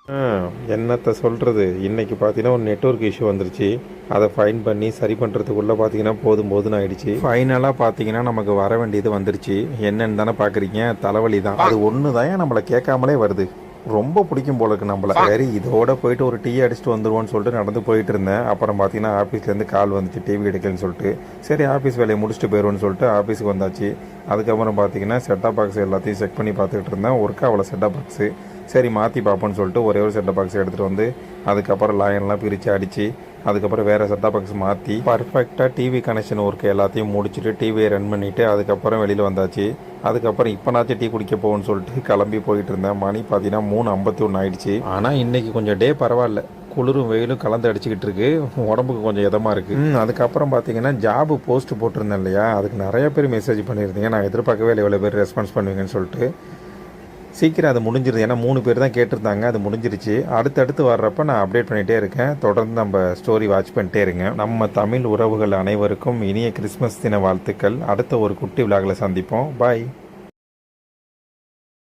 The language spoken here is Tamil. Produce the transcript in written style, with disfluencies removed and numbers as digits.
ஆ, என்னத்த சொல்கிறது, இன்றைக்கி பார்த்தீங்கன்னா ஒரு நெட்வொர்க் இஷ்யூ வந்துருச்சு. அதை ஃபைன் பண்ணி சரி பண்ணுறதுக்குள்ளே பார்த்தீங்கன்னா போதும் போதும்னு ஆயிடுச்சு. ஃபைனலாக பார்த்தீங்கன்னா நமக்கு வர வேண்டியது வந்துருச்சு. என்னன்னு தானே பார்க்குறீங்க, தலைவலி தான். அது ஒன்று தான் நம்மளை கேட்காமலே வருது. ரொம்ப பிடிக்கும் போல இருக்கு நம்மள. சரி, இதோட போயிட்டு ஒரு டீ அடிச்சுட்டு வந்துடுவோன்னு சொல்லிட்டு நடந்து போயிட்டு இருந்தேன். அப்புறம் பார்த்தீங்கன்னா ஆஃபீஸ்லேருந்து கால் வந்துச்சு, டிவி எடுக்கலன்னு சொல்லிட்டு. சரி, ஆஃபீஸ் வேலையை முடிச்சுட்டு போயிடுவோன்னு சொல்லிட்டு ஆஃபீஸுக்கு வந்தாச்சு. அதுக்கப்புறம் பார்த்தீங்கன்னா செட்டாப் பாக்ஸ் எல்லாத்தையும் செக் பண்ணி பார்த்துக்கிட்டு இருந்தேன். ஒர்க் ஆகல செட்டாப் பாக்ஸு. சரி, மாற்றி பார்ப்போன்னு சொல்லிட்டு ஒரே ஒரு செட்டாப் பாக்ஸ் எடுத்துகிட்டு வந்து அதுக்கப்புறம் லாயன்லாம் பிரித்து அடித்து அதுக்கப்புறம் வேறு செட்டாப் பாக்ஸ் மாற்றி பர்ஃபெக்டாக டிவி கனெக்ஷன் ஒர்க் எல்லாத்தையும் முடிச்சுட்டு டிவியை ரன் பண்ணிவிட்டு அதுக்கப்புறம் வெளியில் வந்தாச்சு. அதுக்கப்புறம் இப்போனாச்சும் டீ குடிக்க போகணும்னு சொல்லிட்டு கிளம்பி போயிட்டு இருந்தேன். மணி பார்த்தீங்கன்னா 3:51 ஆயிடுச்சு. ஆனால் இன்றைக்கி கொஞ்சம் டே பரவாயில்ல, குளிரும் வெயிலும் கலந்து அடிச்சுக்கிட்டு இருக்கு. உடம்புக்கு கொஞ்சம் இதமாக இருக்குது. அதுக்கப்புறம் பார்த்தீங்கன்னா ஜாபு போஸ்ட் போட்டிருந்தேன் இல்லையா, அதுக்கு நிறைய பேர் மெசேஜ் பண்ணியிருந்தீங்க. நான் எதிர்பார்க்கவே இல்லை எவ்வளோ பேர் ரெஸ்பான்ஸ் பண்ணுவீங்கன்னு சொல்லிட்டு. சீக்கிரம் அது முடிஞ்சிருது, ஏன்னா 3 பேர் தான் கேட்டிருந்தாங்க. அது முடிஞ்சிருச்சு. அடுத்தடுத்து வர்றப்ப நான் அப்டேட் பண்ணிகிட்டே இருக்கேன். தொடர்ந்து நம்ம ஸ்டோரி வாட்ச் பண்ணிட்டே இருங்க. நம்ம தமிழ் உறவுகள் அனைவருக்கும் இனிய கிறிஸ்மஸ் தின வாழ்த்துக்கள். அடுத்த ஒரு குட்டி விழாவில் சந்திப்போம். பாய்.